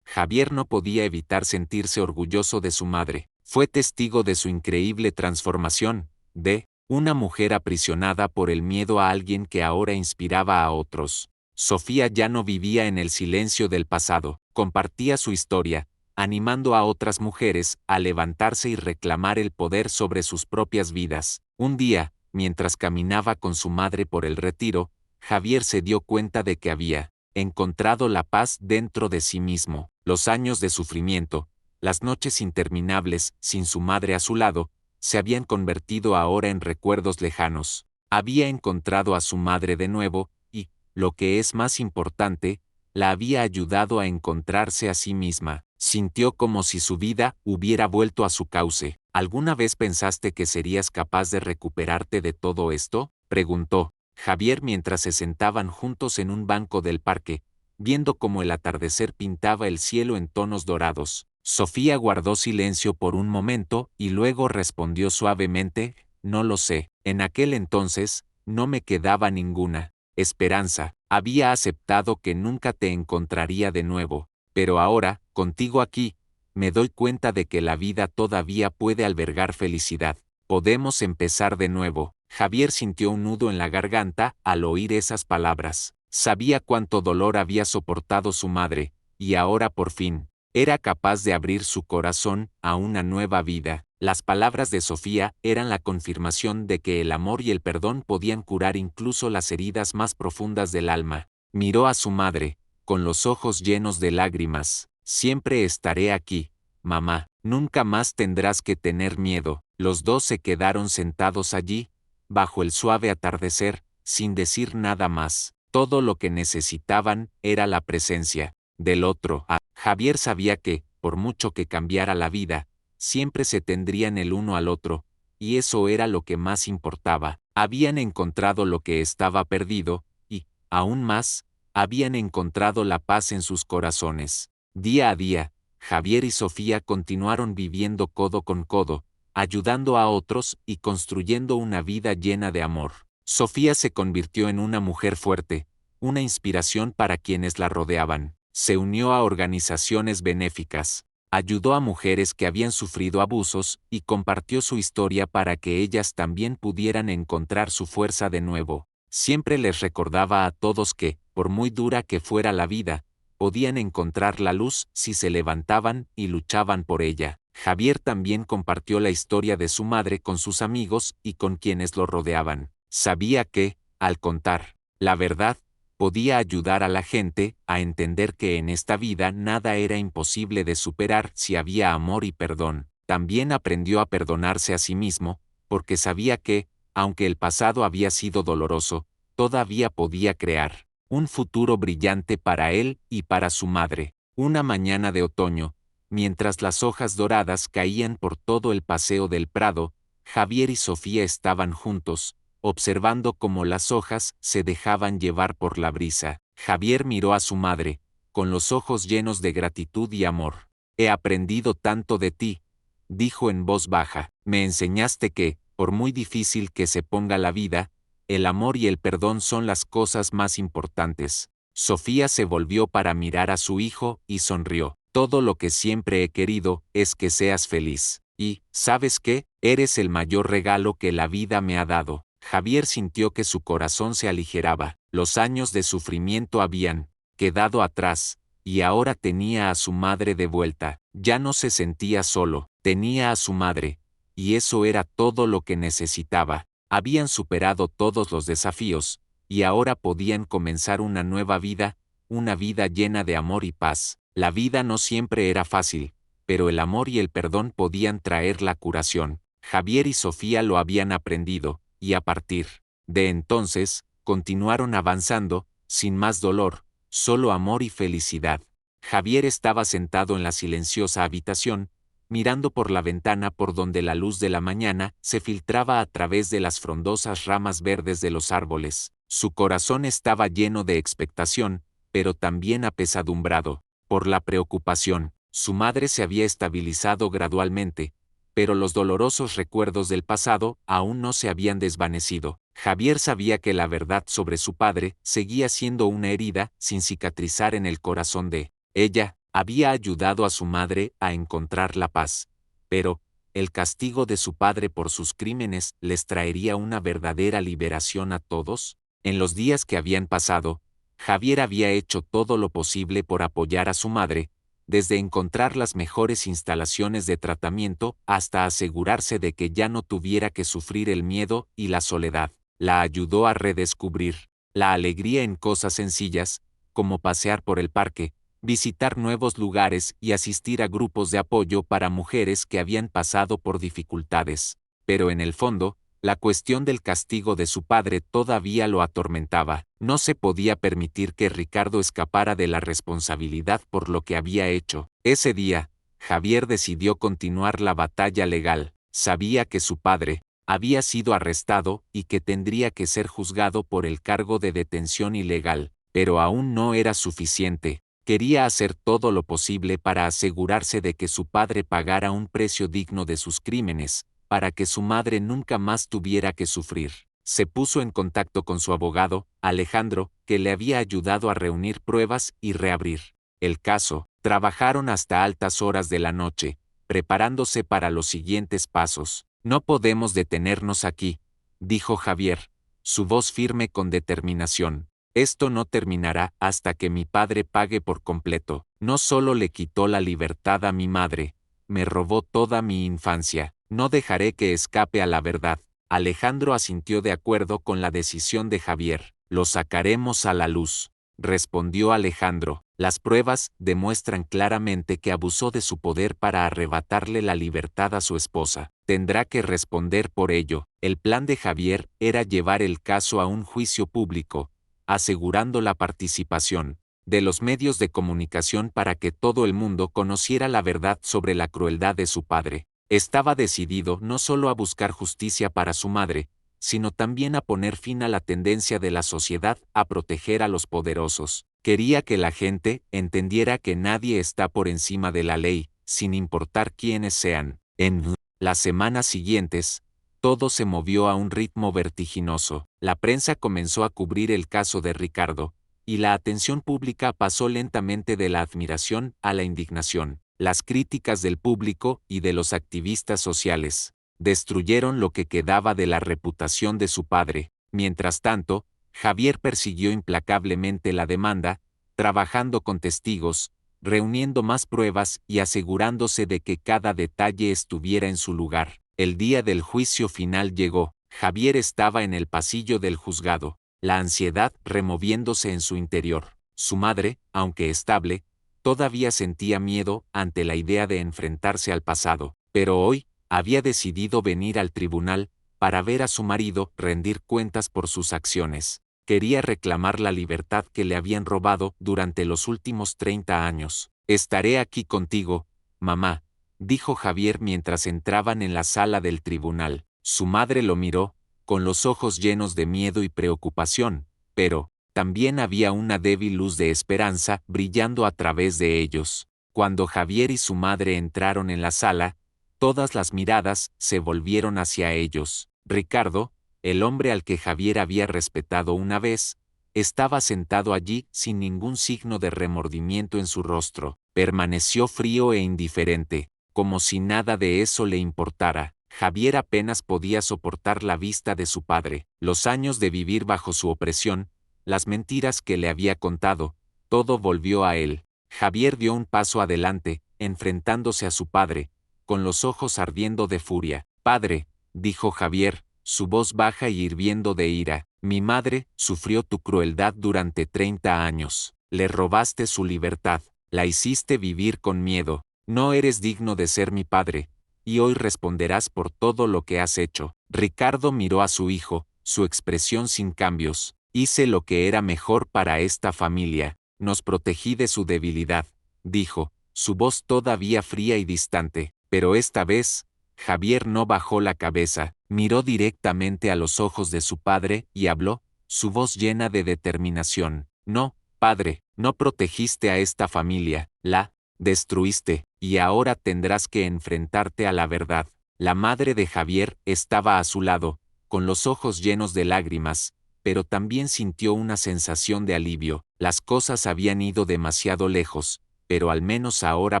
Javier no podía evitar sentirse orgulloso de su madre. Fue testigo de su increíble transformación, de una mujer aprisionada por el miedo a alguien que ahora inspiraba a otros. Sofía ya no vivía en el silencio del pasado, compartía su historia, animando a otras mujeres a levantarse y reclamar el poder sobre sus propias vidas. Un día, mientras caminaba con su madre por el retiro, Javier se dio cuenta de que había encontrado la paz dentro de sí mismo. Los años de sufrimiento, las noches interminables sin su madre a su lado, se habían convertido ahora en recuerdos lejanos. Había encontrado a su madre de nuevo, y, lo que es más importante, la había ayudado a encontrarse a sí misma. Sintió como si su vida hubiera vuelto a su cauce. ¿Alguna vez pensaste que serías capaz de recuperarte de todo esto?, preguntó Javier mientras se sentaban juntos en un banco del parque, viendo cómo el atardecer pintaba el cielo en tonos dorados. Sofía guardó silencio por un momento y luego respondió suavemente: no lo sé. En aquel entonces, no me quedaba ninguna esperanza. Había aceptado que nunca te encontraría de nuevo. Pero ahora, contigo aquí, me doy cuenta de que la vida todavía puede albergar felicidad. Podemos empezar de nuevo. Javier sintió un nudo en la garganta al oír esas palabras. Sabía cuánto dolor había soportado su madre, y ahora por fin, Era capaz de abrir su corazón a una nueva vida. Las palabras de Sofía eran la confirmación de que el amor y el perdón podían curar incluso las heridas más profundas del alma. Miró a su madre, con los ojos llenos de lágrimas. Siempre estaré aquí, mamá, nunca más tendrás que tener miedo. Los dos se quedaron sentados allí, bajo el suave atardecer, sin decir nada más. Todo lo que necesitaban era la presencia del otro. Javier sabía que, por mucho que cambiara la vida, siempre se tendrían el uno al otro, y eso era lo que más importaba. Habían encontrado lo que estaba perdido, y, aún más, habían encontrado la paz en sus corazones. Día a día, Javier y Sofía continuaron viviendo codo con codo, ayudando a otros y construyendo una vida llena de amor. Sofía se convirtió en una mujer fuerte, una inspiración para quienes la rodeaban. Se unió a organizaciones benéficas, ayudó a mujeres que habían sufrido abusos y compartió su historia para que ellas también pudieran encontrar su fuerza de nuevo. Siempre les recordaba a todos que, por muy dura que fuera la vida, podían encontrar la luz si se levantaban y luchaban por ella. Javier también compartió la historia de su madre con sus amigos y con quienes lo rodeaban. Sabía que, al contar la verdad, podía ayudar a la gente a entender que en esta vida nada era imposible de superar si había amor y perdón. También aprendió a perdonarse a sí mismo, porque sabía que, aunque el pasado había sido doloroso, todavía podía crear un futuro brillante para él y para su madre. Una mañana de otoño, mientras las hojas doradas caían por todo el paseo del prado, Javier y Sofía estaban juntos, observando cómo las hojas se dejaban llevar por la brisa. Javier miró a su madre, con los ojos llenos de gratitud y amor. He aprendido tanto de ti, dijo en voz baja. Me enseñaste que, por muy difícil que se ponga la vida, el amor y el perdón son las cosas más importantes. Sofía se volvió para mirar a su hijo y sonrió. Todo lo que siempre he querido es que seas feliz. Y, ¿sabes qué? Eres el mayor regalo que la vida me ha dado. Javier sintió que su corazón se aligeraba. Los años de sufrimiento habían quedado atrás, y ahora tenía a su madre de vuelta. Ya no se sentía solo, tenía a su madre, y eso era todo lo que necesitaba. Habían superado todos los desafíos, y ahora podían comenzar una nueva vida, una vida llena de amor y paz. La vida no siempre era fácil, pero el amor y el perdón podían traer la curación. Javier y Sofía lo habían aprendido, y a partir de entonces, continuaron avanzando, sin más dolor, solo amor y felicidad. Javier estaba sentado en la silenciosa habitación, mirando por la ventana por donde la luz de la mañana se filtraba a través de las frondosas ramas verdes de los árboles. Su corazón estaba lleno de expectación, pero también apesadumbrado por la preocupación. Su madre se había estabilizado gradualmente, pero los dolorosos recuerdos del pasado aún no se habían desvanecido. Javier sabía que la verdad sobre su padre seguía siendo una herida sin cicatrizar en el corazón de ella. Había ayudado a su madre a encontrar la paz, pero el castigo de su padre por sus crímenes les traería una verdadera liberación a todos. En los días que habían pasado, Javier había hecho todo lo posible por apoyar a su madre, desde encontrar las mejores instalaciones de tratamiento hasta asegurarse de que ya no tuviera que sufrir el miedo y la soledad. La ayudó a redescubrir la alegría en cosas sencillas, como pasear por el parque, visitar nuevos lugares y asistir a grupos de apoyo para mujeres que habían pasado por dificultades. Pero en el fondo, la cuestión del castigo de su padre todavía lo atormentaba. No se podía permitir que Ricardo escapara de la responsabilidad por lo que había hecho. Ese día, Javier decidió continuar la batalla legal. Sabía que su padre había sido arrestado y que tendría que ser juzgado por el cargo de detención ilegal, pero aún no era suficiente. Quería hacer todo lo posible para asegurarse de que su padre pagara un precio digno de sus crímenes, para que su madre nunca más tuviera que sufrir. Se puso en contacto con su abogado, Alejandro, que le había ayudado a reunir pruebas y reabrir el caso. Trabajaron hasta altas horas de la noche, preparándose para los siguientes pasos. No podemos detenernos aquí, dijo Javier, su voz firme con determinación. Esto no terminará hasta que mi padre pague por completo. No solo le quitó la libertad a mi madre, me robó toda mi infancia. No dejaré que escape a la verdad. Alejandro asintió de acuerdo con la decisión de Javier. Lo sacaremos a la luz, respondió Alejandro. Las pruebas demuestran claramente que abusó de su poder para arrebatarle la libertad a su esposa. Tendrá que responder por ello. El plan de Javier era llevar el caso a un juicio público, asegurando la participación de los medios de comunicación para que todo el mundo conociera la verdad sobre la crueldad de su padre. Estaba decidido no solo a buscar justicia para su madre, sino también a poner fin a la tendencia de la sociedad a proteger a los poderosos. Quería que la gente entendiera que nadie está por encima de la ley, sin importar quiénes sean. En las semanas siguientes, todo se movió a un ritmo vertiginoso. La prensa comenzó a cubrir el caso de Ricardo, y la atención pública pasó lentamente de la admiración a la indignación. Las críticas del público y de los activistas sociales destruyeron lo que quedaba de la reputación de su padre. Mientras tanto, Javier persiguió implacablemente la demanda, trabajando con testigos, reuniendo más pruebas y asegurándose de que cada detalle estuviera en su lugar. El día del juicio final llegó. Javier estaba en el pasillo del juzgado, la ansiedad removiéndose en su interior. Su madre, aunque estable, todavía sentía miedo ante la idea de enfrentarse al pasado, pero hoy había decidido venir al tribunal para ver a su marido rendir cuentas por sus acciones. Quería reclamar la libertad que le habían robado durante los últimos 30 años. Estaré aquí contigo, mamá, dijo Javier mientras entraban en la sala del tribunal. Su madre lo miró, con los ojos llenos de miedo y preocupación, pero también había una débil luz de esperanza brillando a través de ellos. Cuando Javier y su madre entraron en la sala, todas las miradas se volvieron hacia ellos. Ricardo, el hombre al que Javier había respetado una vez, estaba sentado allí sin ningún signo de remordimiento en su rostro. Permaneció frío e indiferente, como si nada de eso le importara. Javier apenas podía soportar la vista de su padre, los años de vivir bajo su opresión, las mentiras que le había contado, todo volvió a él. Javier dio un paso adelante, enfrentándose a su padre, con los ojos ardiendo de furia. Padre, dijo Javier, su voz baja y hirviendo de ira, mi madre sufrió tu crueldad durante 30 años. Le robaste su libertad, la hiciste vivir con miedo. No eres digno de ser mi padre, y hoy responderás por todo lo que has hecho. Ricardo miró a su hijo, su expresión sin cambios. Hice lo que era mejor para esta familia, nos protegí de su debilidad, dijo, su voz todavía fría y distante, pero esta vez, Javier no bajó la cabeza, miró directamente a los ojos de su padre y habló, su voz llena de determinación. No, padre, no protegiste a esta familia, la destruiste, y ahora tendrás que enfrentarte a la verdad. La madre de Javier estaba a su lado, con los ojos llenos de lágrimas, pero también sintió una sensación de alivio. Las cosas habían ido demasiado lejos, pero al menos ahora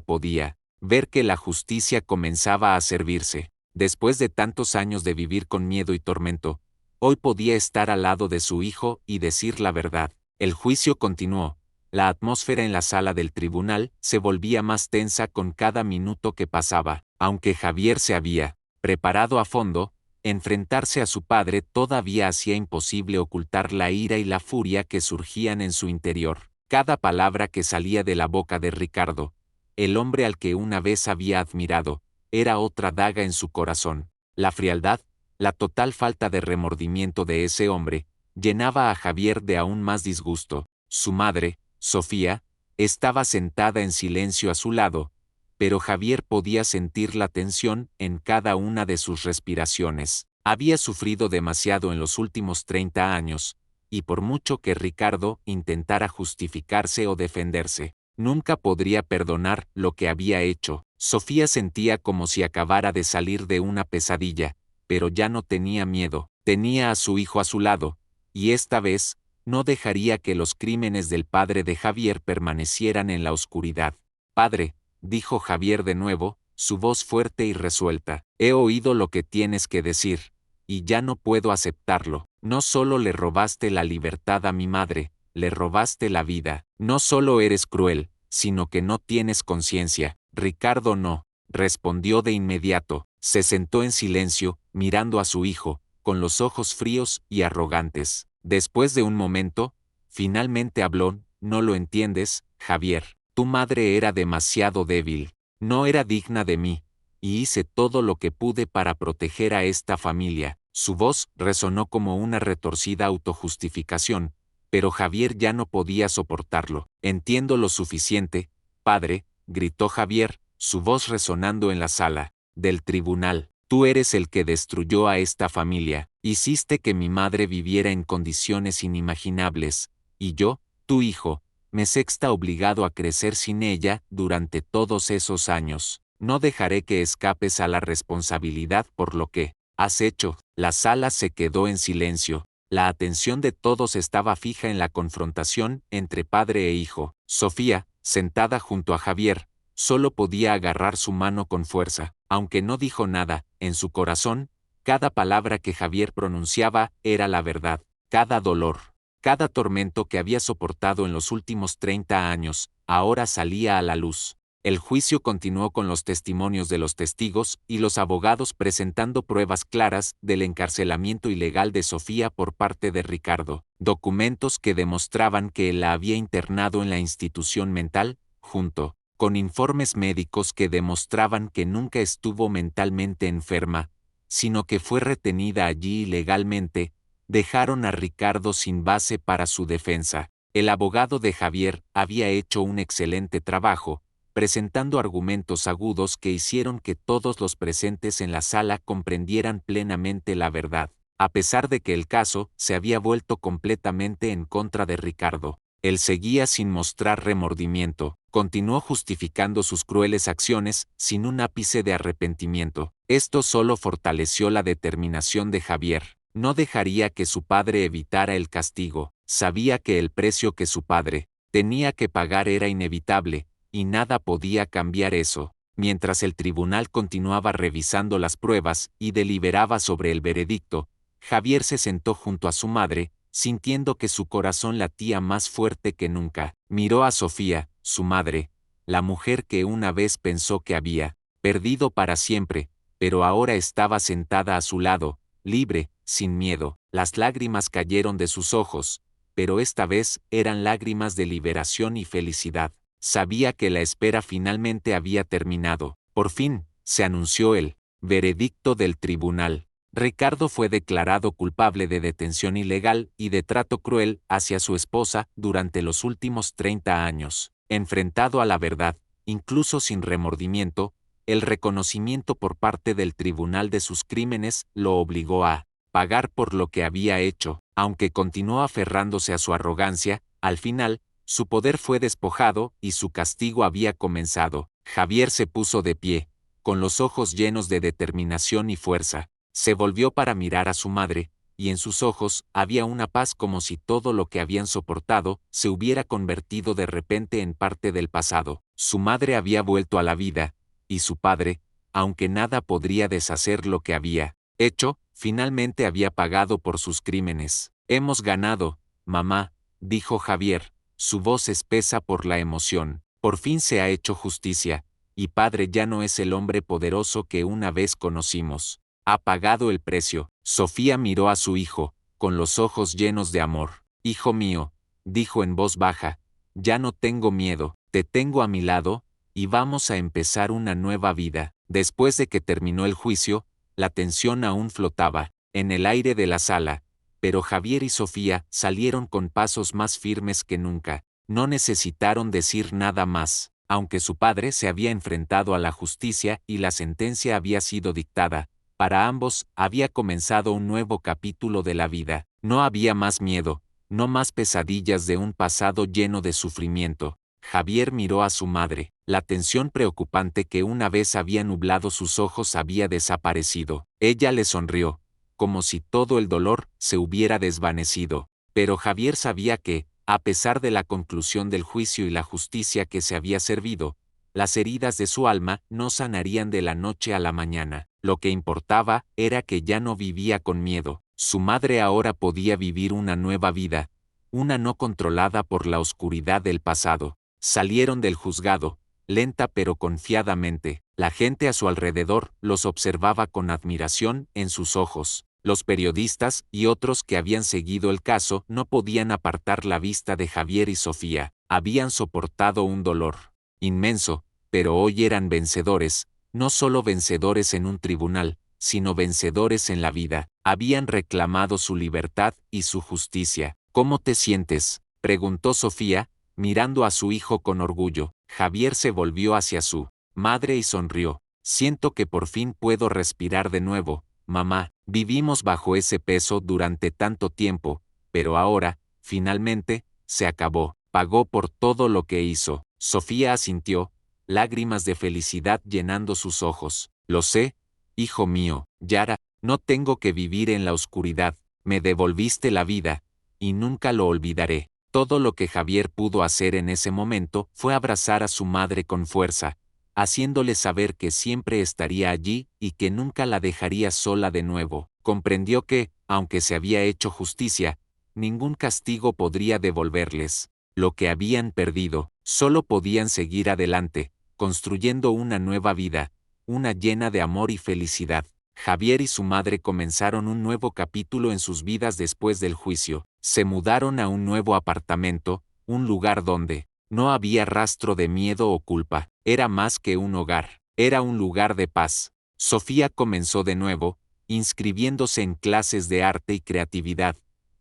podía ver que la justicia comenzaba a servirse. Después de tantos años de vivir con miedo y tormento, hoy podía estar al lado de su hijo y decir la verdad. El juicio continuó. La atmósfera en la sala del tribunal se volvía más tensa con cada minuto que pasaba. Aunque Javier se había preparado a fondo, enfrentarse a su padre todavía hacía imposible ocultar la ira y la furia que surgían en su interior. Cada palabra que salía de la boca de Ricardo, el hombre al que una vez había admirado, era otra daga en su corazón. La frialdad, la total falta de remordimiento de ese hombre, llenaba a Javier de aún más disgusto. Su madre, Sofía, estaba sentada en silencio a su lado, pero Javier podía sentir la tensión en cada una de sus respiraciones. Había sufrido demasiado en los últimos 30 años, y por mucho que Ricardo intentara justificarse o defenderse, nunca podría perdonar lo que había hecho. Sofía sentía como si acabara de salir de una pesadilla, pero ya no tenía miedo. Tenía a su hijo a su lado, y esta vez, no dejaría que los crímenes del padre de Javier permanecieran en la oscuridad. Padre, dijo Javier de nuevo, su voz fuerte y resuelta, he oído lo que tienes que decir, y ya no puedo aceptarlo. No solo le robaste la libertad a mi madre, le robaste la vida. No solo eres cruel, sino que no tienes conciencia. Ricardo no, respondió de inmediato. Se sentó en silencio, mirando a su hijo, con los ojos fríos y arrogantes. Después de un momento, finalmente habló: no lo entiendes, Javier. Tu madre era demasiado débil. No era digna de mí, y hice todo lo que pude para proteger a esta familia. Su voz resonó como una retorcida autojustificación, pero Javier ya no podía soportarlo. Entiendo lo suficiente, padre, gritó Javier, su voz resonando en la sala del tribunal. Tú eres el que destruyó a esta familia, hiciste que mi madre viviera en condiciones inimaginables, y yo, tu hijo, me sexta obligado a crecer sin ella durante todos esos años. No dejaré que escapes a la responsabilidad por lo que has hecho. La sala se quedó en silencio. La atención de todos estaba fija en la confrontación entre padre e hijo. Sofía, sentada junto a Javier, solo podía agarrar su mano con fuerza. Aunque no dijo nada, en su corazón, cada palabra que Javier pronunciaba era la verdad. Cada dolor, cada tormento que había soportado en los últimos 30 años, ahora salía a la luz. El juicio continuó con los testimonios de los testigos y los abogados presentando pruebas claras del encarcelamiento ilegal de Sofía por parte de Ricardo, documentos que demostraban que él la había internado en la institución mental, junto con informes médicos que demostraban que nunca estuvo mentalmente enferma, sino que fue retenida allí ilegalmente. Dejaron a Ricardo sin base para su defensa. El abogado de Javier había hecho un excelente trabajo, presentando argumentos agudos que hicieron que todos los presentes en la sala comprendieran plenamente la verdad. A pesar de que el caso se había vuelto completamente en contra de Ricardo, él seguía sin mostrar remordimiento, continuó justificando sus crueles acciones sin un ápice de arrepentimiento. Esto solo fortaleció la determinación de Javier. No dejaría que su padre evitara el castigo. Sabía que el precio que su padre tenía que pagar era inevitable, y nada podía cambiar eso. Mientras el tribunal continuaba revisando las pruebas y deliberaba sobre el veredicto, Javier se sentó junto a su madre, sintiendo que su corazón latía más fuerte que nunca. Miró a Sofía, su madre, la mujer que una vez pensó que había perdido para siempre, pero ahora estaba sentada a su lado, libre, sin miedo. Las lágrimas cayeron de sus ojos, pero esta vez eran lágrimas de liberación y felicidad. Sabía que la espera finalmente había terminado. Por fin, se anunció el veredicto del tribunal. Ricardo fue declarado culpable de detención ilegal y de trato cruel hacia su esposa durante los últimos 30 años. Enfrentado a la verdad, incluso sin remordimiento, el reconocimiento por parte del tribunal de sus crímenes lo obligó a pagar por lo que había hecho. Aunque continuó aferrándose a su arrogancia, al final, su poder fue despojado y su castigo había comenzado. Javier se puso de pie, con los ojos llenos de determinación y fuerza. Se volvió para mirar a su madre, y en sus ojos había una paz como si todo lo que habían soportado se hubiera convertido de repente en parte del pasado. Su madre había vuelto a la vida, y su padre, aunque nada podría deshacer lo que había hecho, finalmente había pagado por sus crímenes. Hemos ganado, mamá, dijo Javier, su voz espesa por la emoción. Por fin se ha hecho justicia, y padre ya no es el hombre poderoso que una vez conocimos. Ha pagado el precio. Sofía miró a su hijo, con los ojos llenos de amor. Hijo mío, dijo en voz baja, ya no tengo miedo, te tengo a mi lado, y vamos a empezar una nueva vida. Después de que terminó el juicio, la tensión aún flotaba en el aire de la sala, pero Javier y Sofía salieron con pasos más firmes que nunca. No necesitaron decir nada más. Aunque su padre se había enfrentado a la justicia y la sentencia había sido dictada, para ambos había comenzado un nuevo capítulo de la vida. No había más miedo, no más pesadillas de un pasado lleno de sufrimiento. Javier miró a su madre. La tensión preocupante que una vez había nublado sus ojos había desaparecido. Ella le sonrió, como si todo el dolor se hubiera desvanecido. Pero Javier sabía que, a pesar de la conclusión del juicio y la justicia que se había servido, las heridas de su alma no sanarían de la noche a la mañana. Lo que importaba era que ya no vivía con miedo. Su madre ahora podía vivir una nueva vida, una no controlada por la oscuridad del pasado. Salieron del juzgado, lenta pero confiadamente. La gente a su alrededor los observaba con admiración en sus ojos. Los periodistas y otros que habían seguido el caso no podían apartar la vista de Javier y Sofía. Habían soportado un dolor inmenso, pero hoy eran vencedores, no solo vencedores en un tribunal, sino vencedores en la vida. Habían reclamado su libertad y su justicia. ¿Cómo te sientes?, preguntó Sofía, mirando a su hijo con orgullo. Javier se volvió hacia su madre y sonrió. Siento que por fin puedo respirar de nuevo, mamá. Vivimos bajo ese peso durante tanto tiempo, pero ahora, finalmente, se acabó. Pagó por todo lo que hizo. Sofía asintió, lágrimas de felicidad llenando sus ojos. Lo sé, hijo mío, Yara, no tengo que vivir en la oscuridad. Me devolviste la vida, y nunca lo olvidaré. Todo lo que Javier pudo hacer en ese momento fue abrazar a su madre con fuerza, haciéndole saber que siempre estaría allí y que nunca la dejaría sola de nuevo. Comprendió que, aunque se había hecho justicia, ningún castigo podría devolverles lo que habían perdido. Solo podían seguir adelante, construyendo una nueva vida, una llena de amor y felicidad. Javier y su madre comenzaron un nuevo capítulo en sus vidas después del juicio. Se mudaron a un nuevo apartamento, un lugar donde no había rastro de miedo o culpa. Era más que un hogar, era un lugar de paz. Sofía comenzó de nuevo, inscribiéndose en clases de arte y creatividad,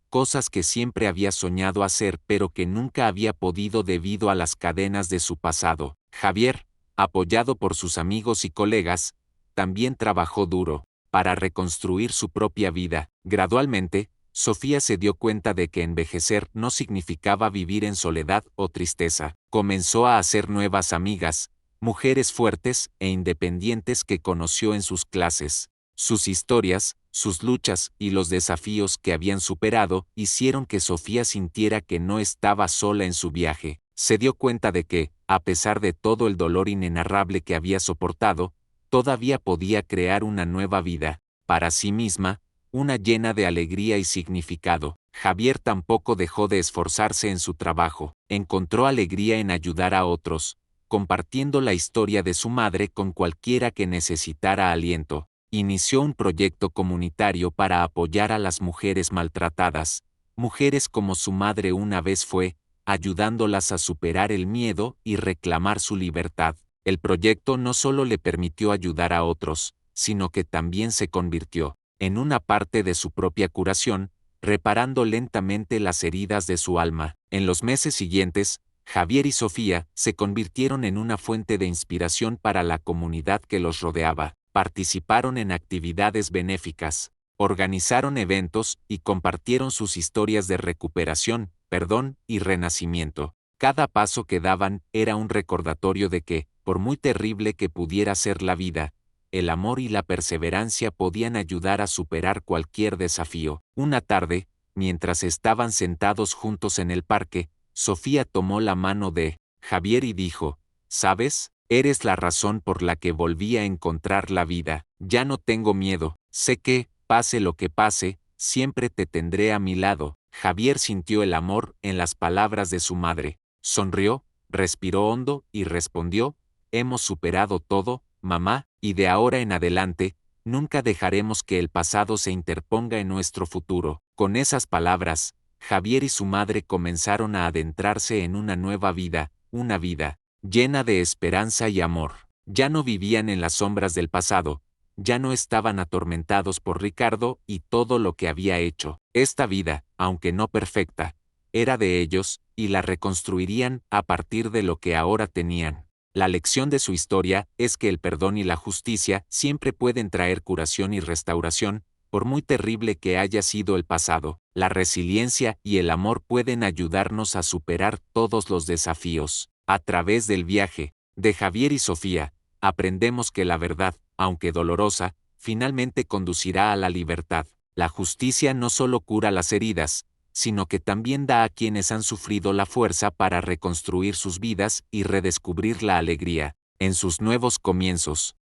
cosas que siempre había soñado hacer pero que nunca había podido debido a las cadenas de su pasado. Javier, apoyado por sus amigos y colegas, también trabajó duro para reconstruir su propia vida. Gradualmente, Sofía se dio cuenta de que envejecer no significaba vivir en soledad o tristeza. Comenzó a hacer nuevas amigas, mujeres fuertes e independientes que conoció en sus clases. Sus historias, sus luchas y los desafíos que habían superado hicieron que Sofía sintiera que no estaba sola en su viaje. Se dio cuenta de que, a pesar de todo el dolor inenarrable que había soportado, todavía podía crear una nueva vida, para sí misma, una llena de alegría y significado. Javier tampoco dejó de esforzarse en su trabajo. Encontró alegría en ayudar a otros, compartiendo la historia de su madre con cualquiera que necesitara aliento. Inició un proyecto comunitario para apoyar a las mujeres maltratadas, mujeres como su madre una vez fue, ayudándolas a superar el miedo y reclamar su libertad. El proyecto no solo le permitió ayudar a otros, sino que también se convirtió en una parte de su propia curación, reparando lentamente las heridas de su alma. En los meses siguientes, Javier y Sofía se convirtieron en una fuente de inspiración para la comunidad que los rodeaba. Participaron en actividades benéficas, organizaron eventos y compartieron sus historias de recuperación, perdón y renacimiento. Cada paso que daban era un recordatorio de que, por muy terrible que pudiera ser la vida, el amor y la perseverancia podían ayudar a superar cualquier desafío. Una tarde, mientras estaban sentados juntos en el parque, Sofía tomó la mano de Javier y dijo: ¿sabes? Eres la razón por la que volví a encontrar la vida. Ya no tengo miedo. Sé que, pase lo que pase, siempre te tendré a mi lado. Javier sintió el amor en las palabras de su madre. Sonrió, respiró hondo y respondió: hemos superado todo, mamá, y de ahora en adelante, nunca dejaremos que el pasado se interponga en nuestro futuro. Con esas palabras, Javier y su madre comenzaron a adentrarse en una nueva vida, una vida llena de esperanza y amor. Ya no vivían en las sombras del pasado, ya no estaban atormentados por Ricardo y todo lo que había hecho. Esta vida, aunque no perfecta, era de ellos, y la reconstruirían a partir de lo que ahora tenían. La lección de su historia es que el perdón y la justicia siempre pueden traer curación y restauración, por muy terrible que haya sido el pasado. La resiliencia y el amor pueden ayudarnos a superar todos los desafíos. A través del viaje de Javier y Sofía, aprendemos que la verdad, aunque dolorosa, finalmente conducirá a la libertad. La justicia no solo cura las heridas, sino que también da a quienes han sufrido la fuerza para reconstruir sus vidas y redescubrir la alegría en sus nuevos comienzos.